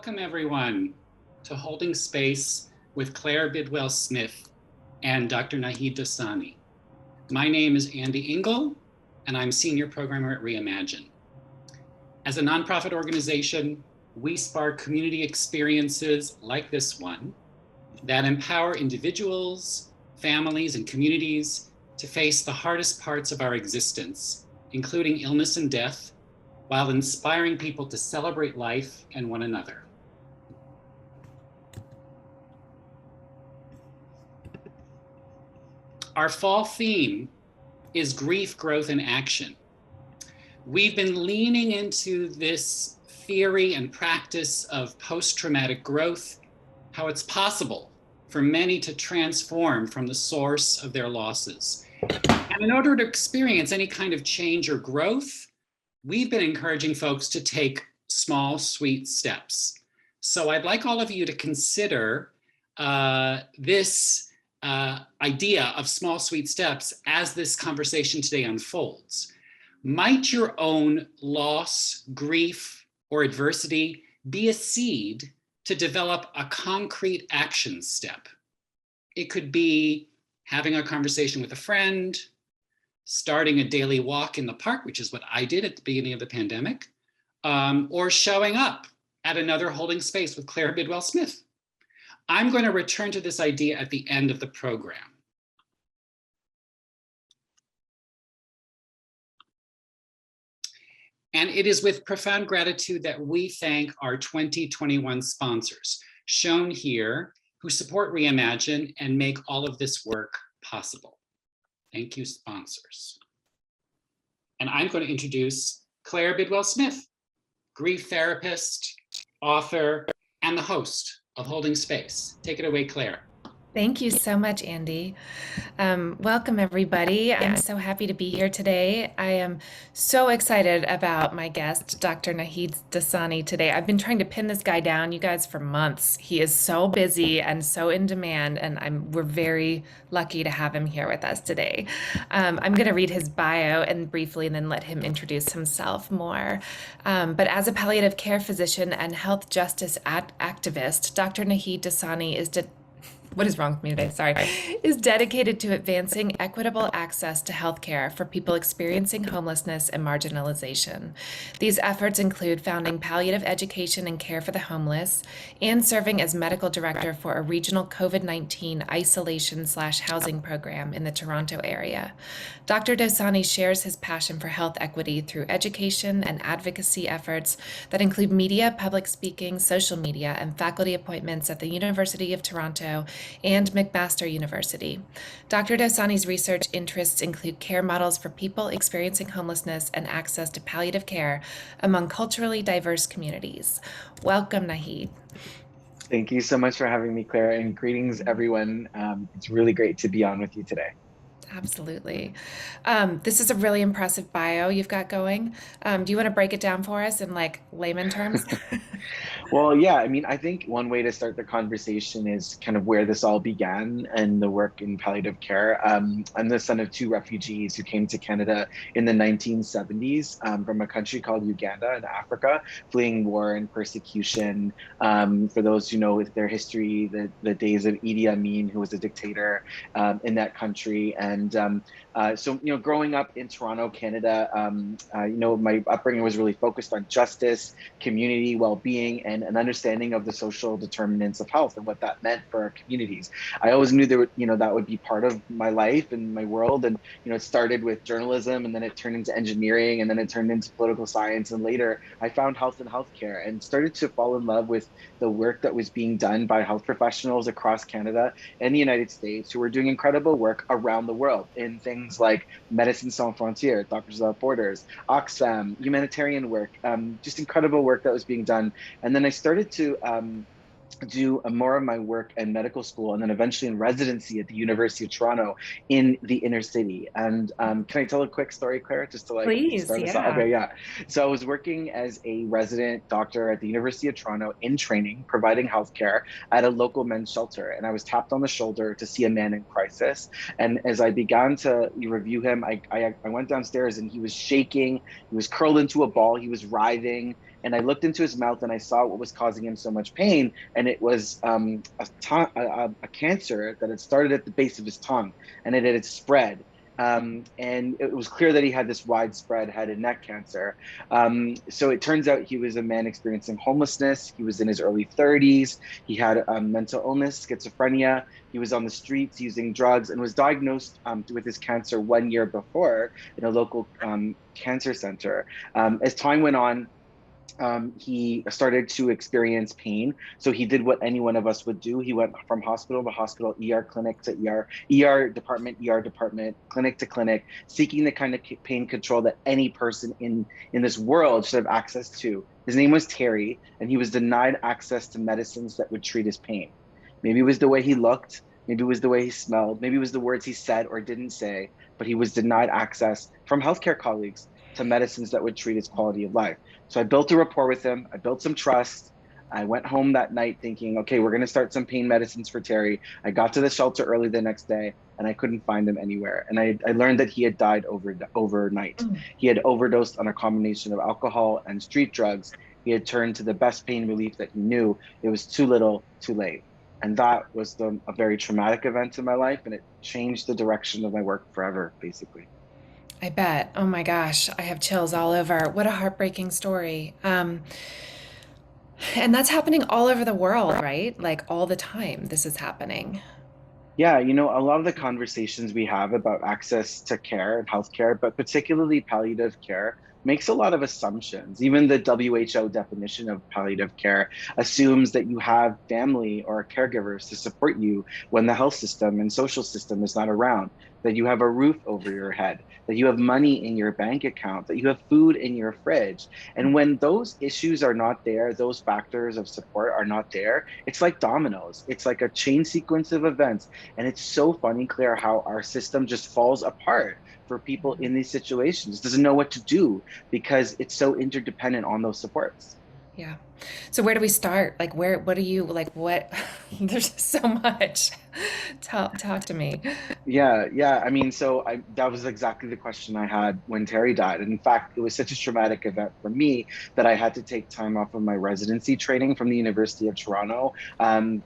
Welcome everyone to Holding Space with Claire Bidwell Smith and Dr. Naheed Dosani. My name is Andy Engel and I'm Senior Programmer at Reimagine. As a nonprofit organization, we spark community experiences like this one that empower individuals, families, and communities to face the hardest parts of our existence, including illness and death, while inspiring people to celebrate life and one another. Our fall theme is grief, growth, and action. We've been leaning into this theory and practice of post-traumatic growth, how it's possible for many to transform from the source of their losses. And in order to experience any kind of change or growth, we've been encouraging folks to take small, sweet steps. So I'd like all of you to consider this idea of small, sweet steps as this conversation today unfolds. Might your own loss, grief, or adversity be a seed to develop a concrete action step? It could be having a conversation with a friend, starting a daily walk in the park, which is what I did at the beginning of the pandemic, or showing up at another Holding Space with Claire Bidwell Smith. I'm going to return to this idea at the end of the program. And it is with profound gratitude that we thank our 2021 sponsors, shown here, who support Reimagine and make all of this work possible. Thank you, sponsors. And I'm going to introduce Claire Bidwell Smith, grief therapist, author, and the host of Holding Space. Take it away, Claire. Thank you so much, Andy. Welcome, everybody. I'm so happy to be here today. I am so excited about my guest, Dr. Naheed Dosani, today. I've been trying to pin this guy down, you guys, for months. He is so busy and so in demand, and we're very lucky to have him here with us today. I'm going to read his bio and briefly, and then let him introduce himself more. But as a palliative care physician and health justice activist, Dr. Naheed Dosani is dedicated to advancing equitable access to healthcare for people experiencing homelessness and marginalization. These efforts include founding palliative education and care for the homeless and serving as medical director for a regional COVID-19 isolation/housing program in the Toronto area. Dr. Dosani shares his passion for health equity through education and advocacy efforts that include media, public speaking, social media, and faculty appointments at the University of Toronto and McMaster University. Dr. Dosani's research interests include care models for people experiencing homelessness and access to palliative care among culturally diverse communities. Welcome, Naheed. Thank you so much for having me, Claire, and greetings, everyone. It's really great to be on with you today. Absolutely. This is a really impressive bio you've got going. Do you want to break it down for us in like layman terms? Well, yeah, I mean, I think one way to start the conversation is kind of where this all began and the work in palliative care. I'm the son of two refugees who came to Canada in the 1970s from a country called Uganda in Africa, fleeing war and persecution. For those who know with their history, the days of Idi Amin, who was a dictator in that country. And so, growing up in Toronto, Canada, my upbringing was really focused on justice, community well-being, and an understanding of the social determinants of health and what that meant for our communities. I always knew that would be part of my life and my world. And, it started with journalism, and then it turned into engineering, and then it turned into political science. And later I found health and healthcare and started to fall in love with the work that was being done by health professionals across Canada and the United States who were doing incredible work around the world in things like Médecins Sans Frontières, Doctors Without Borders, Oxfam, humanitarian work, just incredible work that was being done. And then I started to do more of my work in medical school and then eventually in residency at the University of Toronto in the inner city. And can I tell a quick story, Claire, just to Please, start us yeah. off? Okay, yeah. So I was working as a resident doctor at the University of Toronto in training, providing healthcare at a local men's shelter. And I was tapped on the shoulder to see a man in crisis. And as I began to review him, I went downstairs and he was shaking, he was curled into a ball, he was writhing. and I looked into his mouth and I saw what was causing him so much pain, and it was a cancer that had started at the base of his tongue, and it had spread. And it was clear that he had this widespread head and neck cancer. So it turns out he was a man experiencing homelessness. He was in his early 30s. He had mental illness, schizophrenia. He was on the streets using drugs and was diagnosed with his cancer 1 year before in a local cancer center. As time went on, he started to experience pain. So he did what any one of us would do. He went from hospital to hospital, ER clinic to ER department, clinic to clinic, seeking the kind of pain control that any person in this world should have access to. His name was Terry, and he was denied access to medicines that would treat his pain. Maybe it was the way he looked, maybe it was the way he smelled, maybe it was the words he said or didn't say, but he was denied access from healthcare colleagues to medicines that would treat his quality of life. So I built a rapport with him. I built some trust. I went home that night thinking, okay, we're going to start some pain medicines for Terry. I got to the shelter early the next day and I couldn't find him anywhere. And I learned that he had died overnight. He had overdosed on a combination of alcohol and street drugs. He had turned to the best pain relief that he knew. It was too little, too late. And that was a very traumatic event in my life. And it changed the direction of my work forever, basically. I bet. Oh my gosh, I have chills all over. What a heartbreaking story. And that's happening all over the world, right? Like all the time, this is happening. Yeah, a lot of the conversations we have about access to care and healthcare, but particularly palliative care, makes a lot of assumptions. Even the WHO definition of palliative care assumes that you have family or caregivers to support you when the health system and social system is not around, that you have a roof over your head, that you have money in your bank account, that you have food in your fridge. And when those issues are not there, those factors of support are not there, it's like dominoes. It's like a chain sequence of events. And it's so funny, Claire, how our system just falls apart for people in these situations, doesn't know what to do because it's so interdependent on those supports. Yeah. So where do we start? Like what do you like what there's so much. Talk to me. Yeah. I mean, that was exactly the question I had when Terry died. And in fact, it was such a traumatic event for me that I had to take time off of my residency training from the University of Toronto,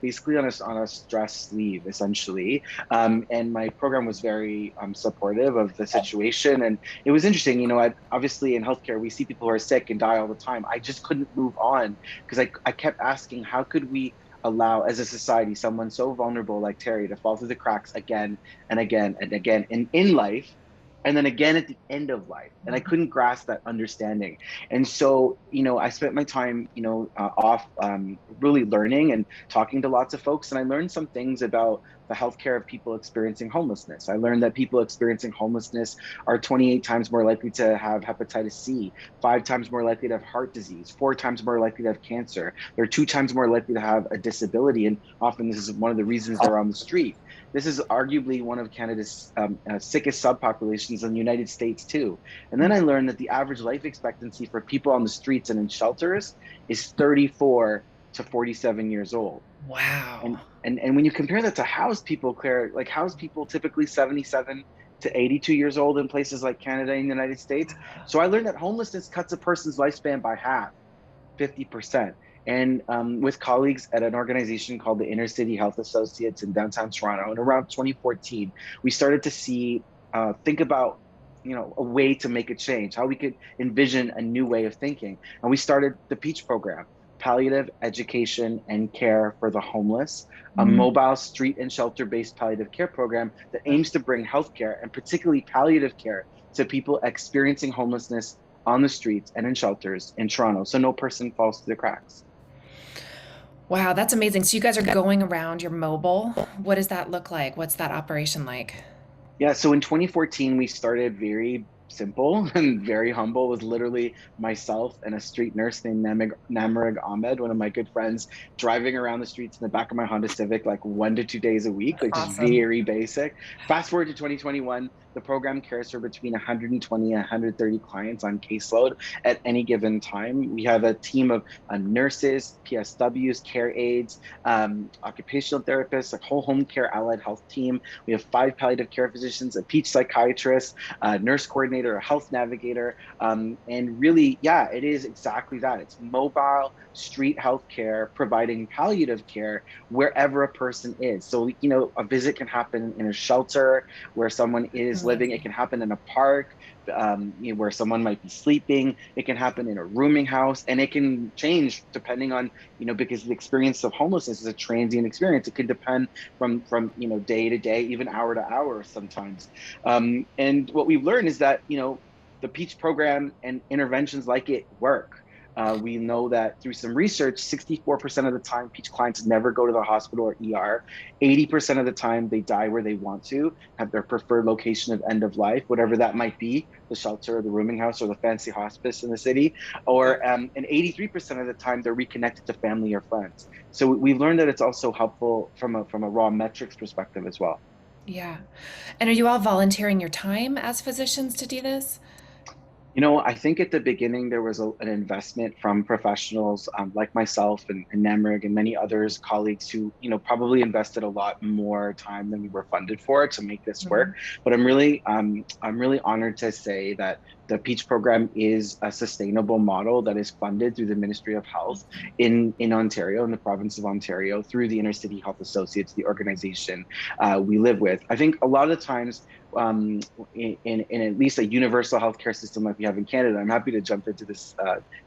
basically on a stress leave, essentially. And my program was very supportive of the situation. And it was interesting, obviously in healthcare, we see people who are sick and die all the time. I just couldn't move on because I kept asking, how could we allow as a society someone so vulnerable like Terry to fall through the cracks again and again and again in life, and then again at the end of life. And I couldn't grasp that understanding. And so, I spent my time, off really learning and talking to lots of folks. And I learned some things about the healthcare of people experiencing homelessness. I learned that people experiencing homelessness are 28 times more likely to have hepatitis C, 5 times more likely to have heart disease, 4 times more likely to have cancer. They're 2 times more likely to have a disability. And often this is one of the reasons they're on the street. This is arguably one of Canada's sickest subpopulations in the United States too. And then I learned that the average life expectancy for people on the streets and in shelters is 34 to 47 years old. Wow. And when you compare that to house people, Claire, like house people typically 77 to 82 years old in places like Canada and the United States. So I learned that homelessness cuts a person's lifespan by half, 50%. And with colleagues at an organization called the Inner City Health Associates in downtown Toronto, in around 2014, we started to think about, a way to make a change, how we could envision a new way of thinking. And we started the PEACH program, Palliative Education and Care for the Homeless, a mobile street and shelter-based palliative care program that aims to bring healthcare and particularly palliative care to people experiencing homelessness on the streets and in shelters in Toronto, so no person falls through the cracks. Wow, that's amazing. So you guys are going around, you're mobile. What does that look like? What's that operation like? Yeah, so in 2014, we started very simple and very humble. It was literally myself and a street nurse named Namareg Ahmed, one of my good friends, driving around the streets in the back of my Honda Civic like 1 to 2 days a week, like just Awesome. very basic. Fast forward to 2021, The program cares for between 120 and 130 clients on caseload at any given time. We have a team of nurses, PSWs, care aides, occupational therapists, a whole home care allied health team. We have 5 palliative care physicians, a peach psychiatrist, a nurse coordinator, a health navigator. And really, yeah, it is exactly that. It's mobile street health care, providing palliative care wherever a person is. So, a visit can happen in a shelter where someone is living. It Amazing. can happen in a park, where someone might be sleeping. It can happen in a rooming house, and it can change depending on, because the experience of homelessness is a transient experience. It could depend from day to day, even hour to hour sometimes. And what we've learned is that the Peach program and interventions like it work. We know that through some research, 64% of the time, Peach clients never go to the hospital or ER. 80% of the time, they die where they want to, have their preferred location of end of life, whatever that might be, the shelter, the rooming house, or the fancy hospice in the city. And 83% of the time, they're reconnected to family or friends. So we've learned that it's also helpful from a raw metrics perspective as well. Yeah. And are you all volunteering your time as physicians to do this? I think at the beginning there was an investment from professionals like myself and Nemrig and many others, colleagues who, probably invested a lot more time than we were funded for to make this work. Mhm. But I'm really honored to say that the Peach program is a sustainable model that is funded through the Ministry of Health in Ontario, in the province of Ontario, through the Inner City Health Associates, the organization we live with. I think a lot of the times um, in at least a universal healthcare system like we have in Canada. I'm happy to jump into this,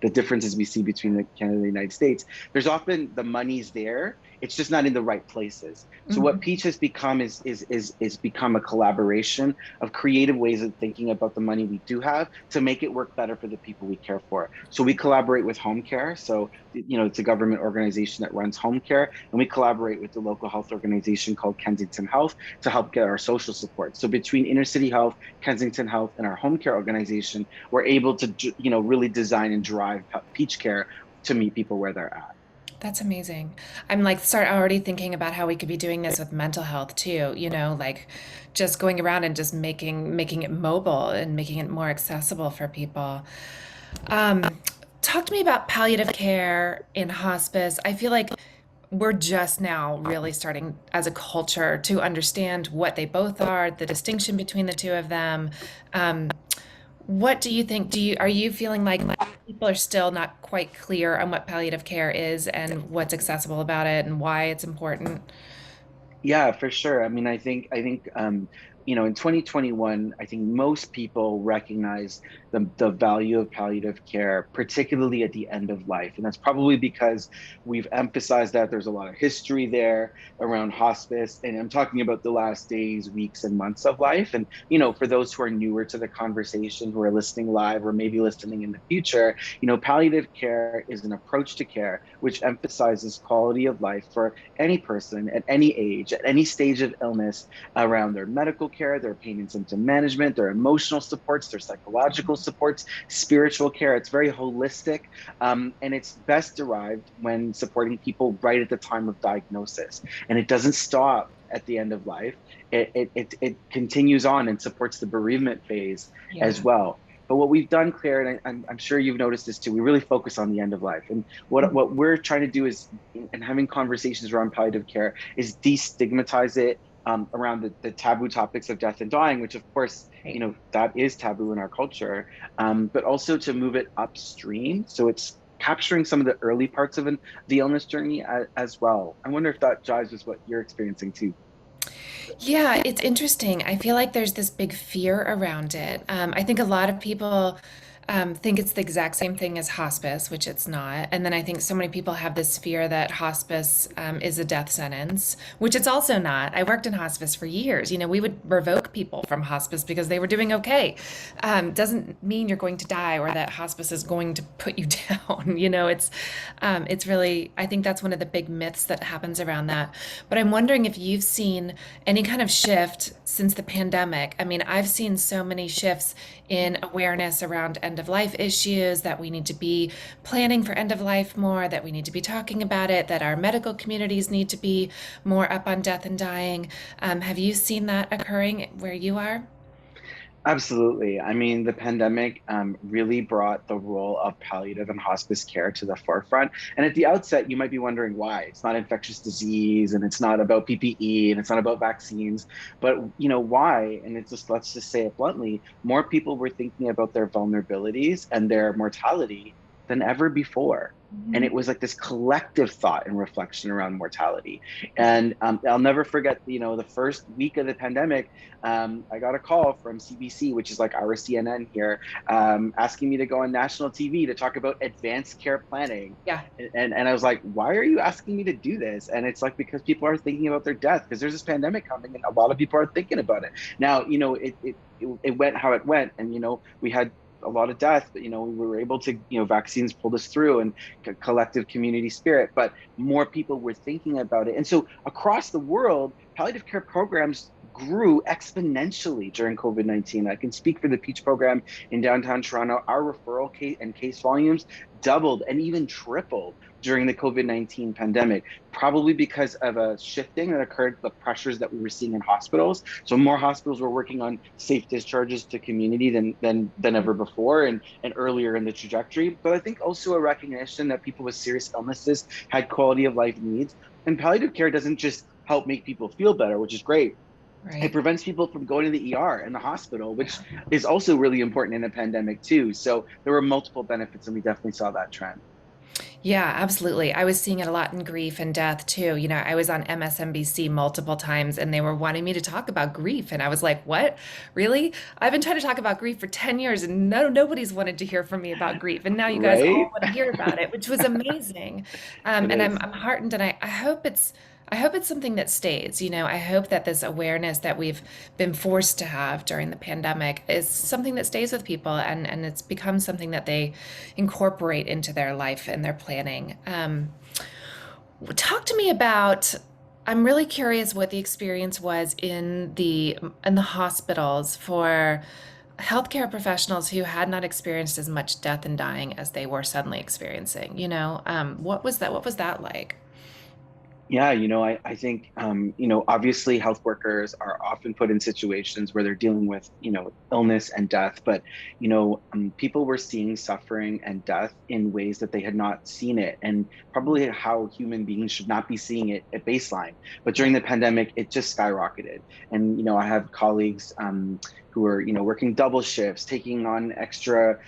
the differences we see between Canada and the United States. There's often the money's there, it's just not in the right places. So what Mhm. Peach has become is become a collaboration of creative ways of thinking about the money we do have to make it work better for the people we care for. So we collaborate with home care. So it's a government organization that runs home care, and we collaborate with the local health organization called Kensington Health to help get our social support. So between Inner City Health, Kensington Health, and our home care organization, we're able to really design and drive Peach Care to meet people where they're at. That's amazing. I'm like start already thinking about how we could be doing this with mental health too, like just going around and just making it mobile and making it more accessible for people. Um, Talk to me about palliative care in hospice. I feel like we're just now really starting as a culture to understand what they both are, the distinction between the two of them. Um, what do you think? Are you feeling like people are still not quite clear on what palliative care is and what's accessible about it and why it's important? Yeah, for sure. I mean, I think in 2021, I think most people recognize the value of palliative care, particularly at the end of life. And that's probably because we've emphasized that there's a lot of history there around hospice. And I'm talking about the last days, weeks, and months of life. And, for those who are newer to the conversation, who are listening live or maybe listening in the future, palliative care is an approach to care which emphasizes quality of life for any person at any age, at any stage of illness, around their medical care, their pain and symptom management, their emotional supports, their psychological supports, spiritual care. It's very holistic, and it's best derived when supporting people right at the time of diagnosis. And it doesn't stop at the end of life. It continues on and supports the bereavement phase as Yeah. well. But what we've done, Claire, and I'm sure you've noticed this too, we really focus on the end of life. And what we're trying to do is, and having conversations around palliative care, is destigmatize it around the taboo topics of death and dying, which of course, Right. that is taboo in our culture, but also to move it upstream. So it's capturing some of the early parts of the illness journey as well. I wonder if that jives with what you're experiencing too. Yeah, it's interesting. I feel like there's this big fear around it. I think a lot of people think it's the exact same thing as hospice, which it's not. And then I think so many people have this fear that hospice is a death sentence, which it's also not. I worked in hospice for years. We would revoke people from hospice because they were doing okay. Doesn't mean you're going to die or that hospice is going to put you down. It's really, I think that's one of the big myths that happens around that. But I'm wondering if you've seen any kind of shift since the pandemic. I mean, I've seen so many shifts in awareness around end of life issues, that we need to be planning for end of life more, that we need to be talking about it, that our medical communities need to be more up on death and dying. Have you seen that occurring where you are? Absolutely. I mean, the pandemic really brought the role of palliative and hospice care to the forefront. And at the outset, you might be wondering why. It's not infectious disease, and it's not about PPE, and it's not about vaccines. But why? And it's just, let's just say it bluntly, more people were thinking about their vulnerabilities and their mortality than ever before. And it Mhm. was like this collective thought and reflection around mortality. And I'll never forget, the first week of the pandemic, I got a call from CBC, which is like our CNN here, asking me to go on national TV to talk about advanced care planning. Yeah. And I was like, why are you asking me to do this? And it's like, because people are thinking about their death, because there's this pandemic coming and a lot of people are thinking about it. Now, it went how it went. And, we had a lot of death, but, we were able to, vaccines pulled us through, and collective community spirit, but more people were thinking about it. And so across the world, palliative care programs grew exponentially during COVID-19. I can speak for the Peach program in downtown Toronto. Our referral case and case volumes doubled and even tripled during the COVID-19 pandemic, probably because of a shifting that occurred, the pressures that we were seeing in hospitals. So more hospitals were working on safe discharges to community than ever before, and earlier in the trajectory. But I think also a recognition that people with serious illnesses had quality of life needs. And palliative care doesn't just help make people feel better, which is great. It Right. prevents people from going to the ER and the hospital, which Yeah. is also really important in a pandemic too. So there were multiple benefits, and we definitely saw that trend. Yeah, absolutely. I was seeing it a lot in grief and death too. I was on MSNBC multiple times and they were wanting me to talk about grief. And I was like, what? Really? I've been trying to talk about grief for 10 years and nobody's wanted to hear from me about grief. And now you guys all Right? want to hear about it, which was amazing. It And I'm, is. I'm heartened and I hope it's something that stays. I hope that this awareness that we've been forced to have during the pandemic is something that stays with people and it's become something that they incorporate into their life and their planning. Talk to me about. I'm really curious what the experience was in the hospitals for healthcare professionals who had not experienced as much death and dying as they were suddenly experiencing. What was that? What was that like? Yeah, I think, obviously health workers are often put in situations where they're dealing with, illness and death, but, people were seeing suffering and death in ways that they had not seen it, and probably how human beings should not be seeing it at baseline. But during Right. the pandemic, it just skyrocketed. And, I have colleagues, who are, working double shifts, taking on extra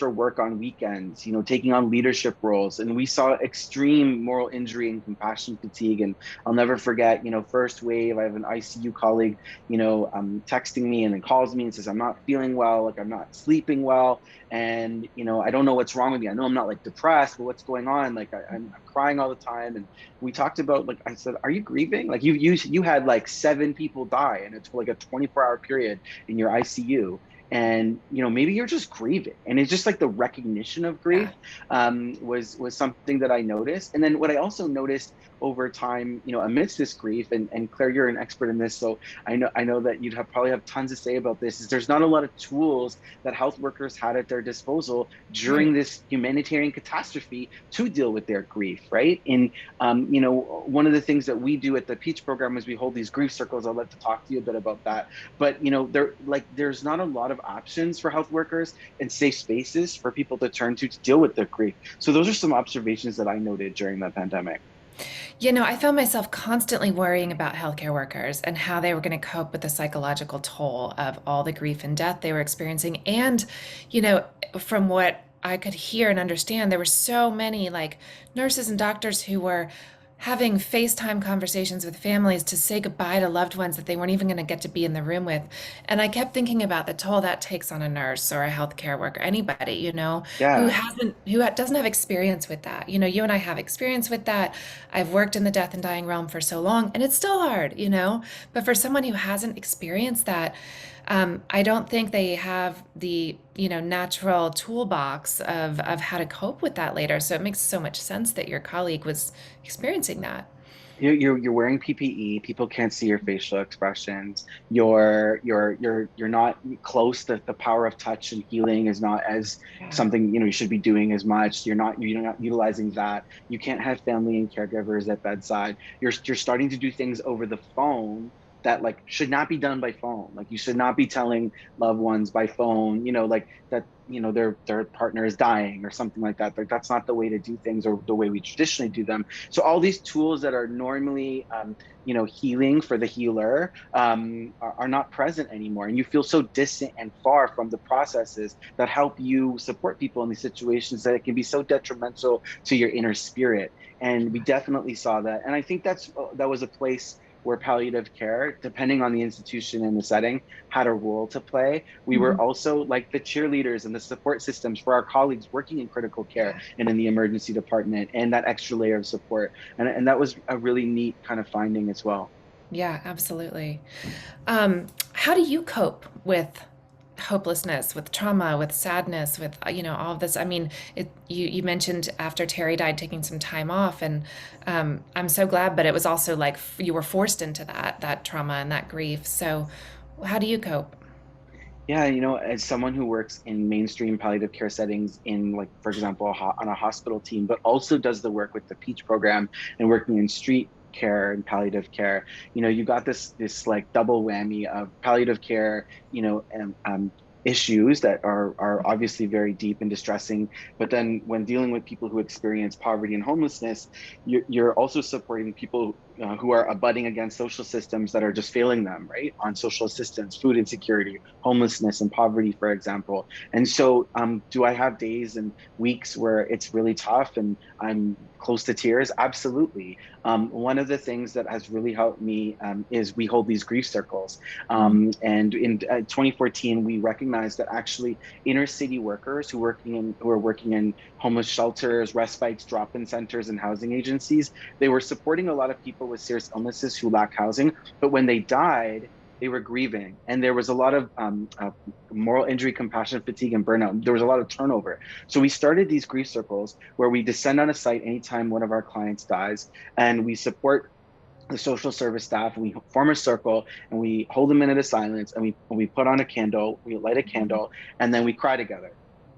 work on weekends, taking on leadership roles. And we saw extreme moral injury and compassion fatigue. And I'll never forget, first wave, I have an ICU colleague, texting me and then calls me and says, I'm not feeling well, like I'm not sleeping well. And, I don't know what's wrong with me. I know I'm not like depressed, but what's going on? Like I'm crying all the time. And we talked about, like, I said, are you grieving? Like you had like 7 people die, and it's like a 24-hour period in your ICU. And maybe you're just grieving, and it's just like the recognition of grief Yeah. was something that I noticed. And then what I also noticed over time, amidst this grief, and Claire, you're an expert in this, so I know that you'd probably have tons to say about this. Is there's not a lot of tools that health workers had at their disposal during Right. this humanitarian catastrophe to deal with their grief, right? And one of the things that we do at the Peach program is we hold these grief circles. I'd like to talk to you a bit about that. But there's not a lot of options for health workers and safe spaces for people to turn to deal with their grief. So those are some observations that I noted during the pandemic. I found myself constantly worrying about healthcare workers and how they were going to cope with the psychological toll of all the grief and death they were experiencing. And, from what I could hear and understand, there were so many like nurses and doctors who were having FaceTime conversations with families to say goodbye to loved ones that they weren't even going to get to be in the room with. And I kept thinking about the toll that takes on a nurse or a healthcare worker, anybody, Yeah. who doesn't have experience with that. You and I have experience with that. I've worked in the death and dying realm for so long, and it's still hard. But for someone who hasn't experienced that, I don't think they have the, natural toolbox of how to cope with that later. So it makes so much sense that your colleague was experiencing that. You're wearing PPE. People can't see your facial expressions. You're not close. The power of touch and healing is not as Yeah. something you should be doing as much. You're not utilizing that. You can't have family and caregivers at bedside. You're starting to do things over the phone that like should not be done by phone. Like you should not be telling loved ones by phone, like that, their partner is dying or something like that. Like that's not the way to do things or the way we traditionally do them. So all these tools that are normally, healing for the healer, are not present anymore. And you feel so distant and far from the processes that help you support people in these situations that it can be so detrimental to your inner spirit. And we definitely saw that. And I think that was a place where palliative care, depending on the institution and the setting, had a role to play. We were Mhm. also like the cheerleaders and the support systems for our colleagues working in critical care Yeah. and in the emergency department, and that extra layer of support. And that was a really neat kind of finding as well. Yeah, absolutely. How do you cope with hopelessness, with trauma, with sadness, with all of this? I mean, you mentioned after Terry died, taking some time off, and I'm so glad. But it was also like you were forced into that trauma and that grief. So, how do you cope? Yeah, as someone who works in mainstream palliative care settings in, like, for example, on a hospital team, but also does the work with the Peach program and working in street care and palliative care, you got this like double whammy of palliative care, issues that are obviously very deep and distressing. But then when dealing with people who experience poverty and homelessness, you're also supporting people who are abutting against social systems that are just failing them, right? On social assistance, food insecurity, homelessness, and poverty, for example. And so, do I have days and weeks where it's really tough and I'm close to tears? Absolutely. One of the things that has really helped me is we hold these grief circles. And in 2014, we recognized that actually inner city workers who are working in homeless shelters, respites, drop-in centers, and housing agencies, they were supporting a lot of people with serious illnesses who lack housing. But when they died, they were grieving, and there was a lot of moral injury, compassion fatigue, and burnout. There was a lot of turnover. So we started these grief circles where we descend on a site anytime one of our clients dies, and we support the social service staff, and we form a circle and we hold a minute of silence, and we put on a candle, we light a Mhm. candle, and then we cry together.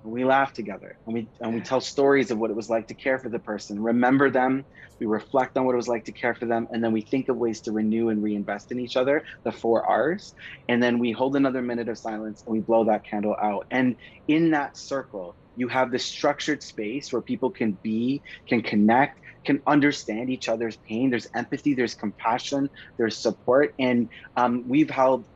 And we laugh together, and we tell stories of what it was like to care for the person, remember them, we reflect on what it was like to care for them, and then we think of ways to renew and reinvest in each other, the 4 R's. And then we hold another minute of silence and we blow that candle out. And in that circle, you have this structured space where people can connect, can understand each other's pain. There's empathy, there's compassion, there's support. And we've held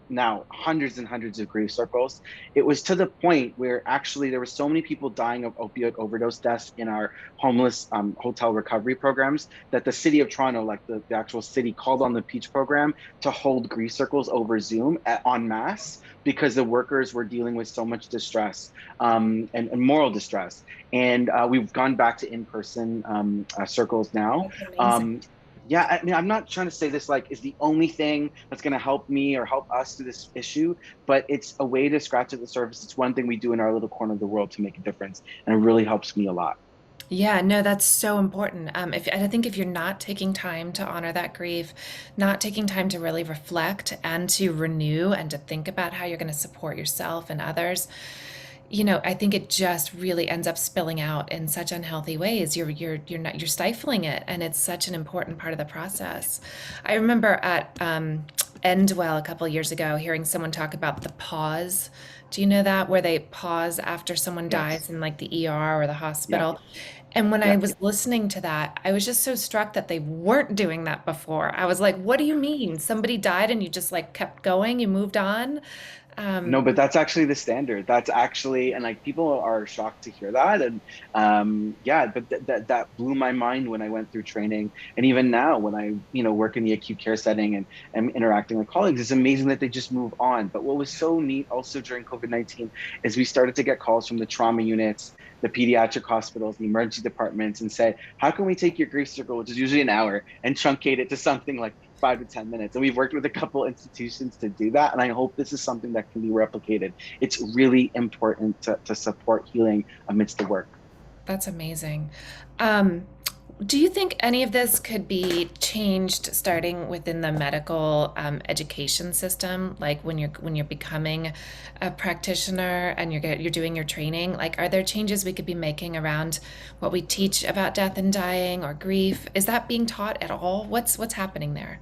now hundreds and hundreds of grief circles. It was to the point where actually there were so many people dying of opioid overdose deaths in our homeless hotel recovery programs that the city of Toronto, like the actual city, called on the Peach program to hold grief circles over Zoom en masse, because the workers were dealing with so much distress, and moral distress. And we've gone back to in-person circles now. That's amazing. Um, yeah, I mean, I'm not trying to say this like is the only thing that's going to help me or help us through this issue, but it's a way to scratch at the surface. It's one thing we do in our little corner of the world to make a difference, and it really helps me a lot. Yeah, no, that's so important. If I think if you're not taking time to honor that grief, not taking time to really reflect and to renew and to think about how you're going to support yourself and others, I think it just really ends up spilling out in such unhealthy ways. You're stifling it, and it's such an important part of the process. I remember at Endwell a couple years ago hearing someone talk about the pause. Do you know that, where they pause after someone Yes. dies in like the ER or the Yeah. hospital? And when I Yeah. was listening to that, I was just so struck that they weren't doing that before. I was like, what do you mean? Somebody died and you just like kept going, you moved on? No, Um, but that's actually the standard. That's actually, and like people are shocked to hear that. And yeah, but that blew my mind when I went through training. And even now, when I, work in the acute care setting and am interacting with colleagues, it's amazing that they just move on. But what was so neat also during COVID-19 is we started to get calls from the trauma units, the pediatric hospitals, the emergency departments, and say, how can we take your grief circle, which is usually an hour, and truncate it to something like 5 to 10 minutes? And we've worked with a couple institutions to do that. And I hope this is something that can be replicated. It's really important to support healing amidst the work. that's amazing. Um, do you think any of this could be changed starting within the medical education system, like when you're becoming a practitioner and you're doing your training? Like, are there changes we could be making around what we teach about death and dying or grief? Is that being taught at all? What's happening there?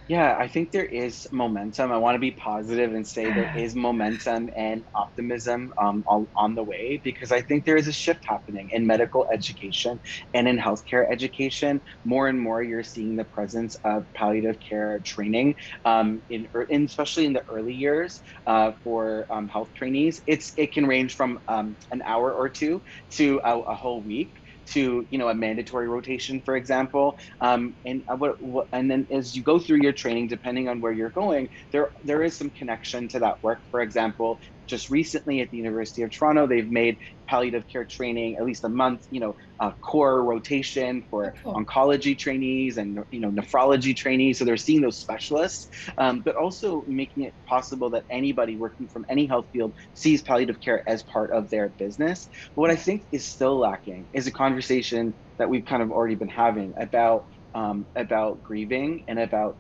Yeah, I think there is momentum. I want to be positive and say there is momentum and optimism on the way, because I think there is a shift happening in medical education and in healthcare education. More and more, you're seeing the presence of palliative care training especially in the early years for health trainees. It can range from an hour or two to a whole week to a mandatory rotation, for example. And then as you go through your training, depending on where you're going, there is some connection to that work. For example, just recently at the University of Toronto, they've made palliative care training at least a month, a core rotation Oh, for cool. oncology trainees and nephrology trainees. So they're seeing those specialists, but also making it possible that anybody working from any health field sees palliative care as part of their business. But what I Yeah. think is still lacking is a conversation that we've kind of already been having about grieving and about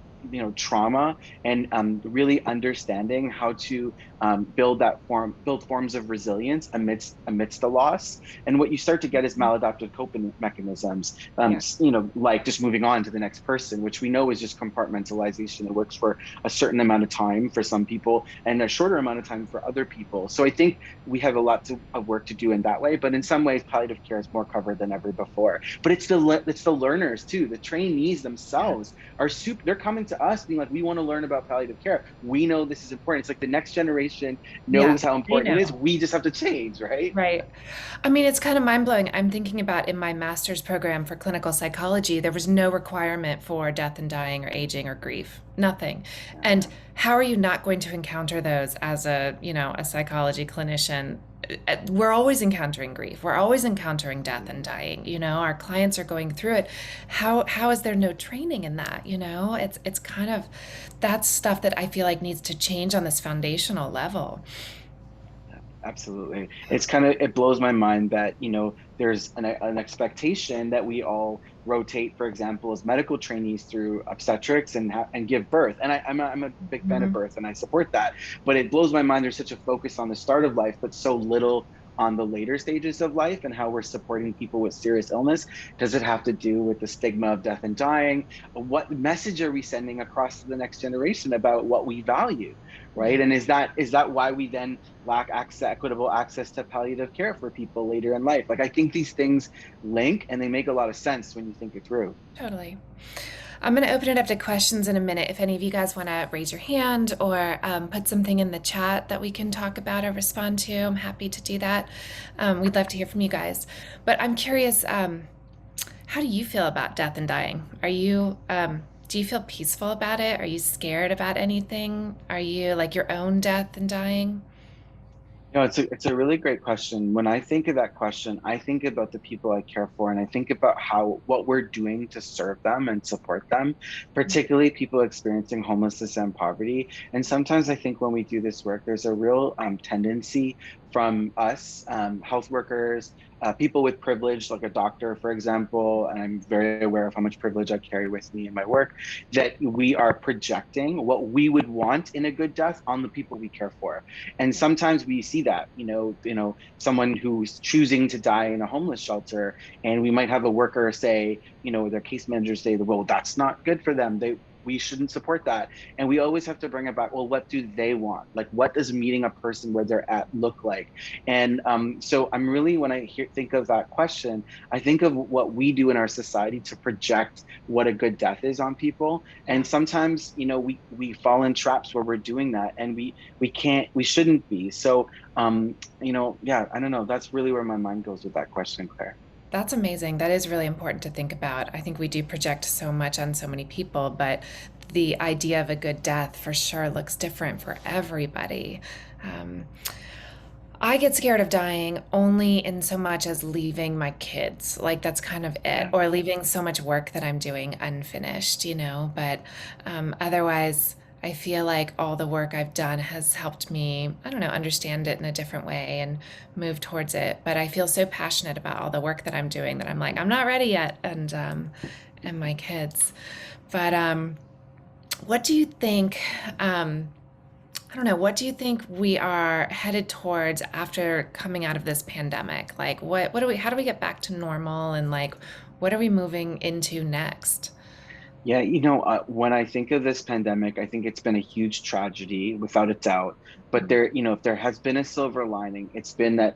trauma, and really understanding how to build forms of resilience amidst the loss. And what you start to get is maladaptive coping mechanisms, Yeah. like just moving on to the next person, which we know is just compartmentalization. It works for a certain amount of time for some people and a shorter amount of time for other people. So I think we have a lot of work to do in that way. But in some ways, palliative care is more covered than ever before. But it's the learners too. The trainees Yeah. themselves are super. They're coming to us being like, we want to learn about palliative care. We know this is important. It's like the next generation Yeah. knows how They important it is. know. We just have to change, right? Right. I mean, it's kind of mind blowing. I'm thinking about in my master's program for clinical psychology, there was no requirement for death and dying or aging or grief, nothing. And Yeah, how are you not going to encounter those as a psychology clinician? We're always encountering grief. We're always encountering death and dying. Our clients are going through it. How is there no training in that? It's kind of that's stuff that I feel like needs to change on this foundational level. absolutely. It blows my mind that there's an expectation that we all rotate, for example, as medical trainees through obstetrics and give birth. And I'm a big fan of Mhm. birth and I support that. But it blows my mind there's such a focus on the start of life, but so little on the later stages of life and how we're supporting people with serious illness. Does it have to do with the stigma of death and dying? What message are we sending across to the next generation about what we value? Right. Yeah. And is that why we then lack equitable access to palliative care for people later in life? Like, I think these things link and they make a lot of sense when you think it through. Totally. I'm going to open it up to questions in a minute. If any of you guys want to raise your hand or put something in the chat that we can talk about or respond to, I'm happy to do that. We'd love to hear from you guys. But I'm curious, how do you feel about death and dying? Do you feel peaceful about it? Are you scared about anything? Are you like your own death and dying? It's a really great question. When I think of that question, I think about the people I care for, and I think about how what we're doing to serve them and support them, particularly people experiencing homelessness and poverty. And sometimes I think when we do this work, there's a real tendency from us, health workers, people with privilege, like a doctor, for example, and I'm very aware of how much privilege I carry with me in my work, that we are projecting what we would want in a good death on the people we care for. And sometimes we see that, someone who's choosing to die in a homeless shelter, and we might have a worker say, their case manager say, well, that's not good for them. We shouldn't support that. And we always have to bring it back. Well, what do they want? Like, what does meeting a person where they're at look like? And so I'm really, when think of that question, I think of what we do in our society to project what a good death is on people. Yeah. And sometimes, we fall in traps where we're doing that, and we shouldn't be. So yeah, I don't know, that's really where my mind goes with that question, Claire. That's amazing. That is really important to think about. I think we do project so much on so many people, but the idea of a good death for sure looks different for everybody. Um, I get scared of dying only in so much as leaving my kids. Like that's kind of it, Yeah. or leaving so much work that I'm doing unfinished, But otherwise, I feel like all the work I've done has helped me, I don't know, understand it in a different way and move towards it. But I feel so passionate about all the work that I'm doing that I'm like, I'm not ready yet, and my kids. But what do you think? I don't know. What do you think we are headed towards after coming out of this pandemic? Like, how do we get back to normal, and like, what are we moving into next? Yeah, when I think of this pandemic, I think it's been a huge tragedy without a doubt. But there, if there has been a silver lining, it's been that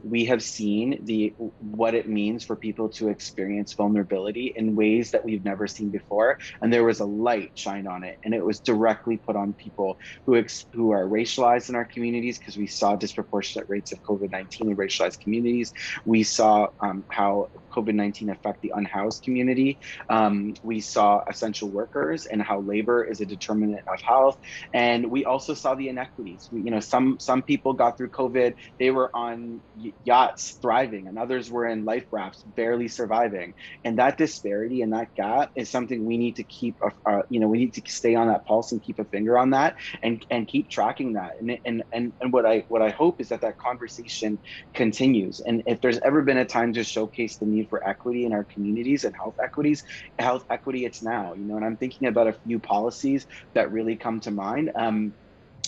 we have seen the what it means for people to experience vulnerability in ways that we've never seen before, and there was a light shine on it, and it was directly put on people who are racialized in our communities because we saw disproportionate rates of COVID-19 in racialized communities. We saw how COVID-19 affect the unhoused community. We saw essential workers and how labor is a determinant of health, and we also saw the inequities. Some people got through COVID; they were on yachts thriving, and others were in life rafts barely surviving. And that disparity and that gap is something we need to keep. We need to stay on that pulse and keep a finger on that, and keep tracking that. And what I hope is that conversation continues. And if there's ever been a time to showcase the need for equity in our communities and health equity, it's now. And I'm thinking about a few policies that really come to mind.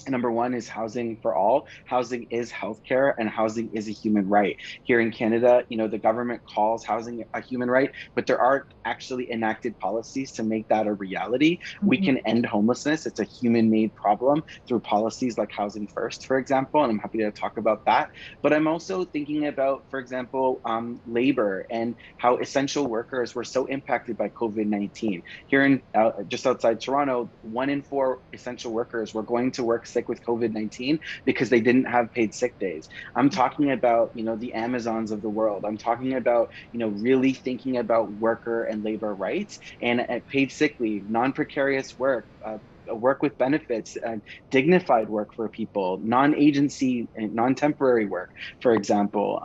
Number one is housing for all. Housing is healthcare, and housing is a human right. Here in Canada, the government calls housing a human right, but there aren't actually enacted policies to make that a reality. We Mhm. can end homelessness. It's a human-made problem through policies like Housing First, for example, and I'm happy to talk about that. But I'm also thinking about, for example, labor and how essential workers were so impacted by COVID-19. Here in just outside Toronto, 1 in 4 essential workers were going to work sick with COVID-19 because they didn't have paid sick days. I'm talking about, the Amazons of the world. I'm talking about, really thinking about worker and labor rights and paid sick leave, non-precarious work, work with benefits, dignified work for people, non-agency and non-temporary work, for example.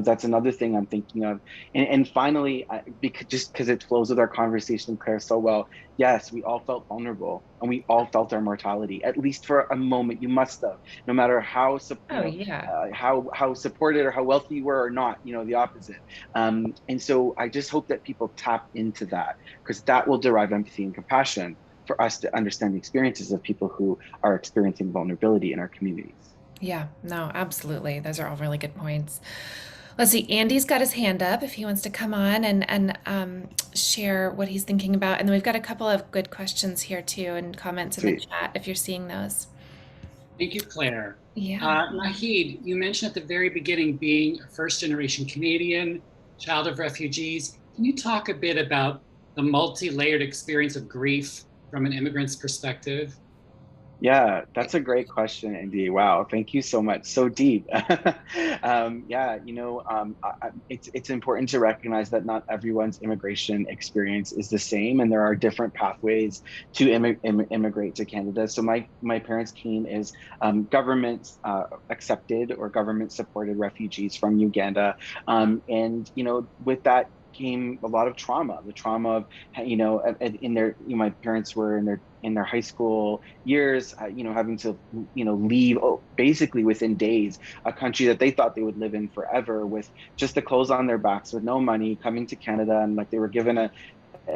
That's another thing I'm thinking of. And finally, because it flows with our conversation, Claire, so well, yes, we all felt vulnerable and we all felt our mortality, at least for a moment. You must have, no matter Oh, yeah. how supported or how wealthy you were or not, the opposite. And so I just hope that people tap into that, because that will derive empathy and compassion for us to understand the experiences of people who are experiencing vulnerability in our communities. Yeah, no, absolutely. Those are all really good points. Let's see, Andy's got his hand up if he wants to come on and share what he's thinking about. And then we've got a couple of good questions here too and comments in the Sweet. chat if you're seeing those. Thank you, Claire. Yeah. Naheed, you mentioned at the very beginning being a first generation Canadian, child of refugees. Can you talk a bit about the multi-layered experience of grief from an immigrant's perspective? Yeah, that's a great question, Andy. Wow, thank you so much. So deep. Yeah, it's important to recognize that not everyone's immigration experience is the same, and there are different pathways to immigrate to Canada. So my parents came as government accepted or government supported refugees from Uganda, and with that came a lot of trauma. The trauma of in their my parents were in their high school years, having to, leave basically within days a country that they thought they would live in forever with just the clothes on their backs, with no money, coming to Canada, and like they were given at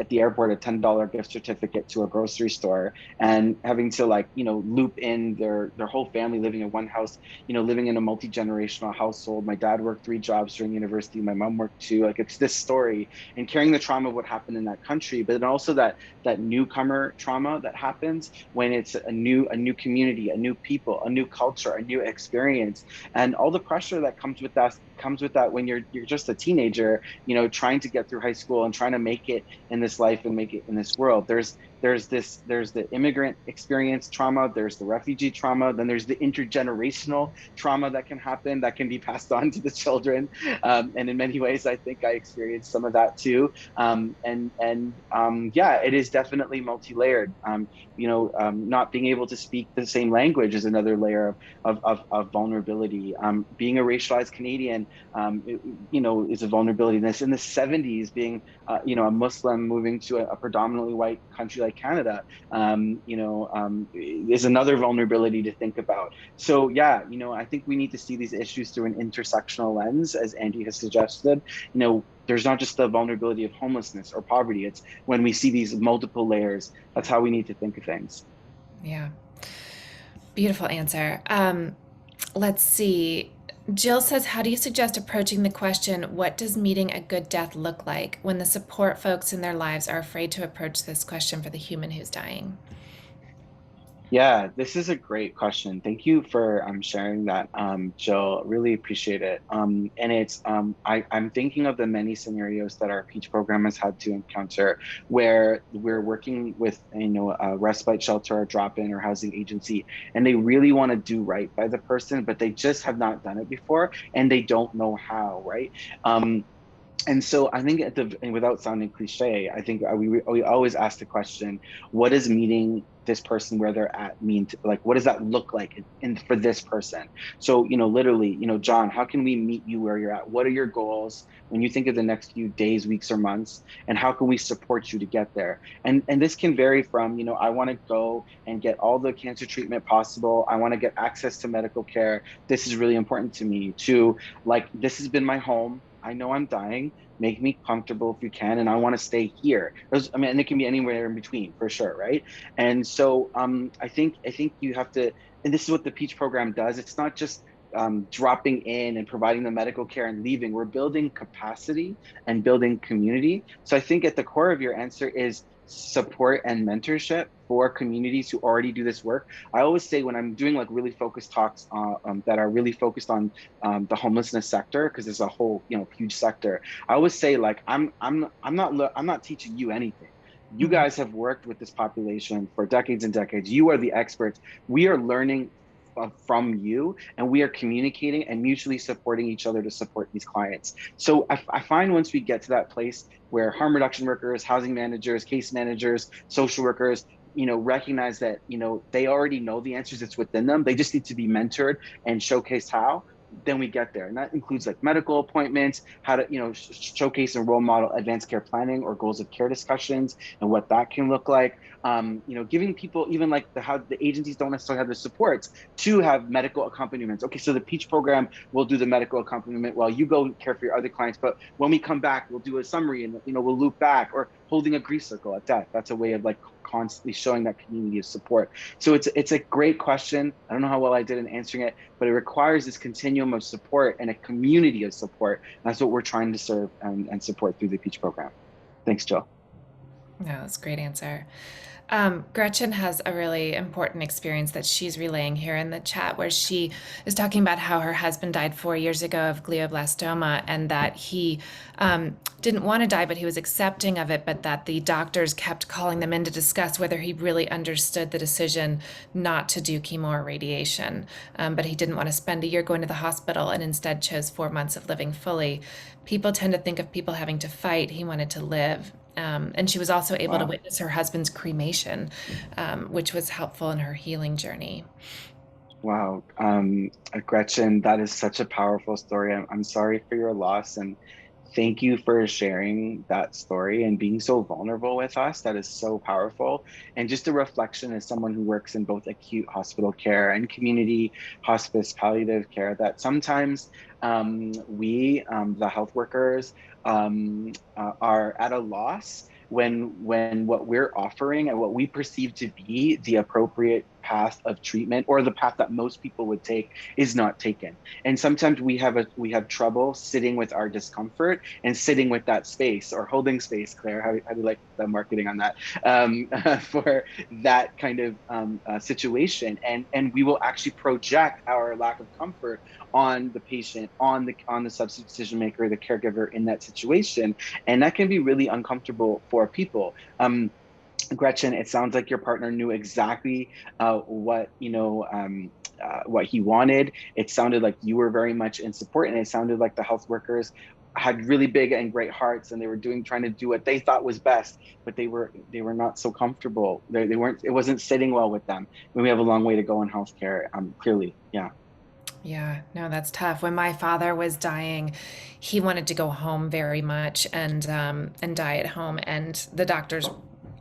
the airport a $10 gift certificate to a grocery store, and having to loop in their whole family living in one house, living in a multi-generational household. My dad worked 3 jobs during university, my mom worked 2. Like, it's this story, and carrying the trauma of what happened in that country, but then also that newcomer trauma that happens when it's a new community, a new people, a new culture, a new experience, and all the pressure that comes with that when you're just a teenager, trying to get through high school and trying to make it in this life and make it in this world. There's the immigrant experience trauma, there's the refugee trauma, then there's the intergenerational trauma that can happen, that can be passed on to the children. And in many ways, I think I experienced some of that too. Yeah, it is definitely multi-layered. Not being able to speak the same language is another layer of vulnerability. Being a racialized Canadian, is a vulnerability. This in the 70s, being a Muslim moving to a predominantly white country like Canada, is another vulnerability to think about. So yeah, I think we need to see these issues through an intersectional lens, as Andy has suggested. There's not just the vulnerability of homelessness or poverty. It's when we see these multiple layers, that's how we need to think of things. Yeah. Beautiful answer. Let's see. Jill says, how do you suggest approaching the question, what does meeting a good death look like, when the support folks in their lives are afraid to approach this question for the human who's dying? Yeah, this is a great question. Thank you for sharing that, Jill. Really appreciate it. And I'm thinking of the many scenarios that our Peach program has had to encounter, where we're working with a respite shelter, or drop-in, or housing agency, and they really want to do right by the person, but they just have not done it before, and they don't know how, right? And so I think and without sounding cliche, I think we always ask the question, what does meeting this person where they're at mean to, like, what does that look like for this person? So, literally, John, how can we meet you where you're at? What are your goals when you think of the next few days, weeks, or months? And how can we support you to get there? And this can vary from, I want to go and get all the cancer treatment possible. I want to get access to medical care. This is really important to me, to, like, this has been my home. I know I'm dying. Make me comfortable if you can, and I want to stay here. And it can be anywhere in between, for sure, right? And so I think you have to, and this is what the Peach program does. It's not just dropping in and providing the medical care and leaving. We're building capacity and building community. So I think at the core of your answer is support and mentorship for communities who already do this work. I always say, when I'm doing like really focused talks that are really focused on the homelessness sector, because there's a whole huge sector, I always say, like, I'm not teaching you anything. You Mhm. guys have worked with this population for decades and decades. You are the experts. We are learning from you, and we are communicating and mutually supporting each other to support these clients. So I find, once we get to that place where harm reduction workers, housing managers, case managers, social workers, recognize that, they already know the answers, it's within them. They just need to be mentored and showcased how. Then we get there. And that includes like medical appointments, how to, showcase and role model advanced care planning or goals of care discussions, and what that can look like. Giving people, even like how the agencies don't necessarily have the supports to have medical accompaniments. Okay, so the Peach program will do the medical accompaniment while you go care for your other clients. But when we come back, we'll do a summary, and we'll loop back, or holding a grief circle at death. That's a way of like constantly showing that community of support. So it's a great question. I don't know how well I did in answering it, but it requires this continuum of support and a community of support. And that's what we're trying to serve and support through the Peach program. Thanks, Jill. No, that's a great answer. Gretchen has a really important experience that she's relaying here in the chat, where she is talking about how her husband died 4 years ago of glioblastoma, and that he didn't want to die, but he was accepting of it, but that the doctors kept calling them in to discuss whether he really understood the decision not to do chemo or radiation. But he didn't want to spend a year going to the hospital, and instead chose 4 months of living fully. People tend to think of people having to fight. He wanted to live. And she was also able to Wow. witness her husband's cremation, which was helpful in her healing journey. Wow. Gretchen, that is such a powerful story. I'm sorry for your loss, and thank you for sharing that story and being so vulnerable with us. That is so powerful. And just a reflection, as someone who works in both acute hospital care and community hospice palliative care, that sometimes the health workers, are at a loss when what we're offering and what we perceive to be the appropriate path of treatment, or the path that most people would take, is not taken. And sometimes we have trouble sitting with our discomfort and sitting with that space, or holding space. Claire, how do you like the marketing on that, for that kind of situation? And we will actually project our lack of comfort on the patient, on the substance decision maker, the caregiver in that situation, and that can be really uncomfortable for people. Gretchen, it sounds like your partner knew exactly what he wanted. It sounded like you were very much in support, and it sounded like the health workers had really big and great hearts, and they were trying to do what they thought was best, but they were not so comfortable. They weren't. It wasn't sitting well with them. And we have a long way to go in healthcare. Clearly, yeah. Yeah, no, that's tough. When my father was dying, he wanted to go home very much, and die at home. And the doctors,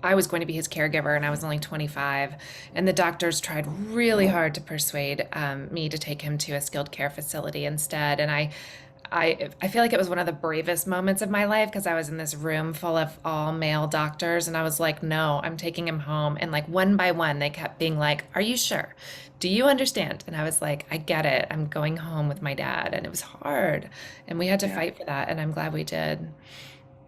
I was going to be his caregiver, and I was only 25, and the doctors tried really hard to persuade me to take him to a skilled care facility instead. And I feel like it was one of the bravest moments of my life because I was in this room full of all male doctors and I was like, no, I'm taking him home. And like one by one, they kept being like, are you sure? Do you understand? And I was like, I get it. I'm going home with my dad. And it was hard. And we had to Yeah, fight for that. And I'm glad we did.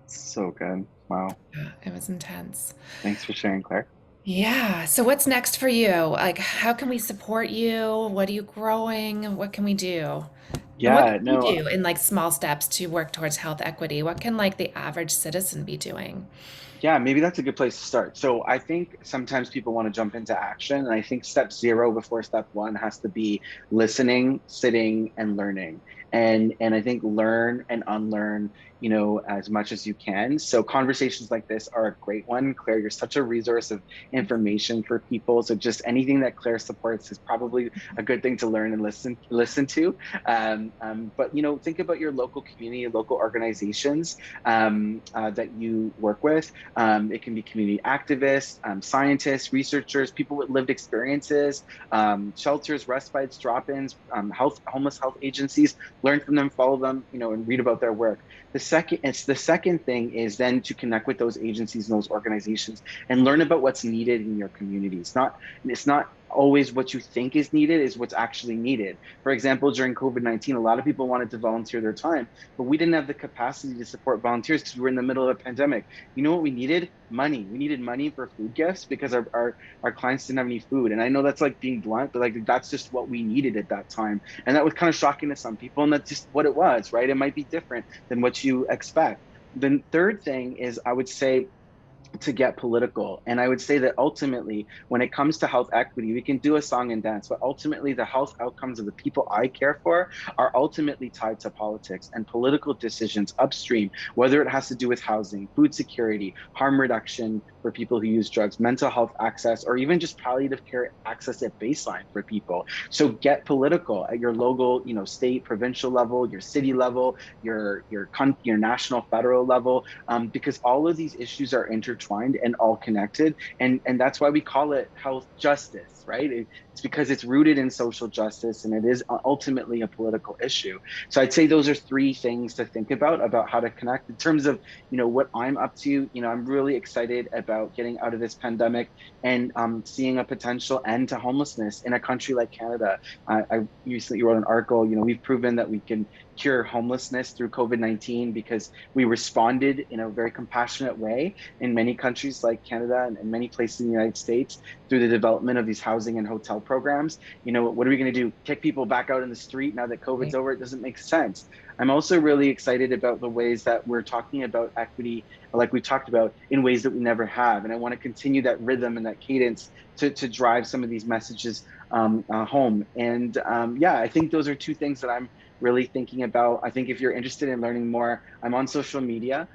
so good. Wow. Yeah, it was intense. Thanks for sharing, Claire. Yeah. So what's next for you? Like, how can we support you? What are you growing? What can we do? And what Yeah, can you no, do in like small steps to work towards health equity? What can like the average citizen be doing? yeah, maybe that's a good place to start. So I think sometimes people want to jump into action. And I think step zero before step one has to be listening, sitting, and learning. And I think learn and unlearn, as much as you can. So conversations like this are a great one. Claire, you're such a resource of information for people. So just anything that Claire supports is probably a good thing to learn and listen to. But think about your local community, local organizations that you work with. It can be community activists, scientists, researchers, people with lived experiences, shelters, respites, drop-ins, homeless health agencies. Learn from them, follow them, and read about their work. The second thing is then to connect with those agencies and those organizations and learn about what's needed in your community. It's not always what you think is needed is what's actually needed. For example, during COVID-19, a lot of people wanted to volunteer their time, but we didn't have the capacity to support volunteers because we were in the middle of a pandemic. You know what we needed? Money. We needed money for food gifts because our clients didn't have any food. And I know that's like being blunt, but like that's just what we needed at that time. And that was kind of shocking to some people. And that's just what it was, right? It might be different than what you expect. The third thing is I would say to get political. And I would say that ultimately, when it comes to health equity, we can do a song and dance, but ultimately, the health outcomes of the people I care for are ultimately tied to politics and political decisions upstream, whether it has to do with housing, food security, harm reduction for people who use drugs, mental health access, or even just palliative care access at baseline for people. So get political at your local, state, provincial level, your city level, your national, federal level, because all of these issues are intertwined and all connected, and that's why we call it health justice, right? It's because it's rooted in social justice and it is ultimately a political issue. So I'd say those are three things to think about how to connect. In terms of what I'm up to, I'm really excited about getting out of this pandemic and seeing a potential end to homelessness in a country like Canada. I recently wrote an article. We've proven that we can cure homelessness through COVID-19 because we responded in a very compassionate way in many countries like Canada and many places in the United States through the development of these housing and hotel programs. What are we going to do? Kick people back out in the street now that COVID's over? It doesn't make sense. I'm also really excited about the ways that we're talking about equity, like we talked about, in ways that we never have. And I want to continue that rhythm and that cadence to drive some of these messages home. And yeah, I think those are two things that I'm really thinking about. I think if you're interested in learning more, I'm on social media.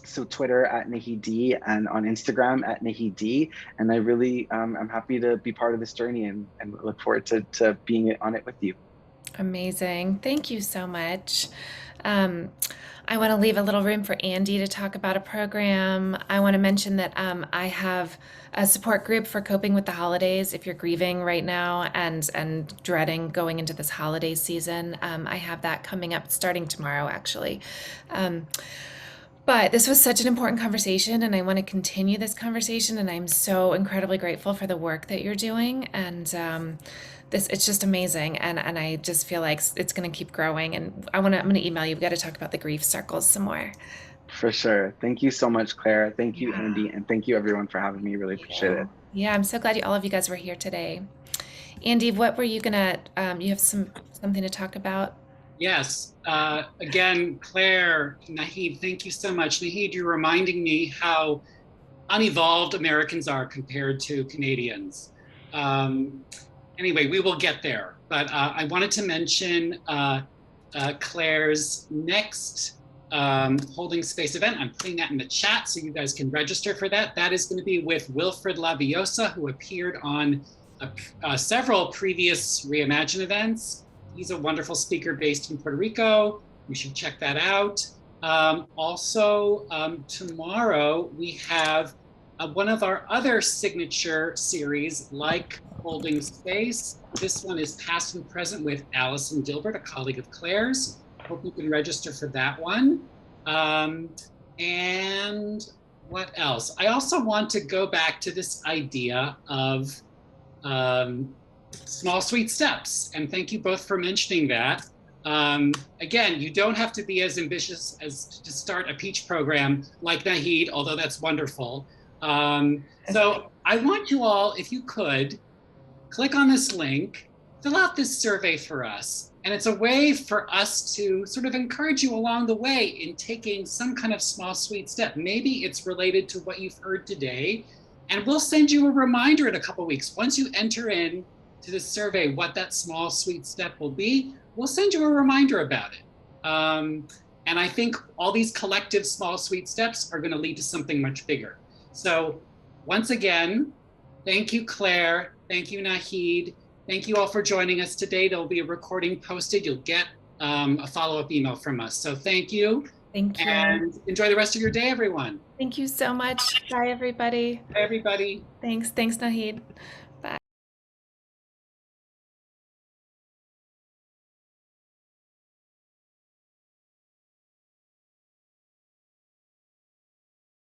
So Twitter at Naheed and on Instagram at Naheed. And I really, I'm happy to be part of this journey and look forward to being on it with you. Amazing. Thank you so much. Um, I want to leave a little room for Andy to talk about a program. I want to mention that I have a support group for coping with the holidays. If you're grieving right now and dreading going into this holiday season, I have that coming up starting tomorrow, actually. Um, but this was such an important conversation, and I want to continue this conversation. And I'm so incredibly grateful for the work that you're doing. And it's just amazing. And I just feel like it's going to keep growing. And I'm going to email you. We've got to talk about the grief circles some more. For sure. Thank you so much, Claire. Thank you, Yeah. Andy. And thank you, everyone, for having me. Really appreciate it. Yeah, I'm so glad all of you guys were here today. Andy, what were you gonna, you have something to talk about? Yes. Again, Claire, Naheed, thank you so much. Naheed, you're reminding me how unevolved Americans are compared to Canadians. Anyway, we will get there. But I wanted to mention Claire's next holding space event. I'm putting that in the chat so you guys can register for that. That is going to be with Wilfred Labiosa, who appeared on several previous Reimagine events. He's a wonderful speaker based in Puerto Rico. You should check that out. Also, tomorrow we have one of our other signature series, like Holding Space. This one is Past and Present with Allison Gilbert, a colleague of Claire's. Hope you can register for that one. And what else? I also want to go back to this idea of small, sweet steps. And thank you both for mentioning that. Again, you don't have to be as ambitious as to start a peach program like Naheed, although that's wonderful. So I want you all, if you could, click on this link, fill out this survey for us. And it's a way for us to sort of encourage you along the way in taking some kind of small, sweet step. Maybe it's related to what you've heard today. And we'll send you a reminder in a couple of weeks. Once you enter in to the survey what that small, sweet step will be, we'll send you a reminder about it. And I think all these collective small, sweet steps are going to lead to something much bigger. So once again, thank you, Claire. Thank you, Naheed. Thank you all for joining us today. There'll be a recording posted. You'll get a follow-up email from us. So thank you. Thank you. And enjoy the rest of your day, everyone. Thank you so much. Bye, everybody. Bye, everybody. Thanks, Naheed.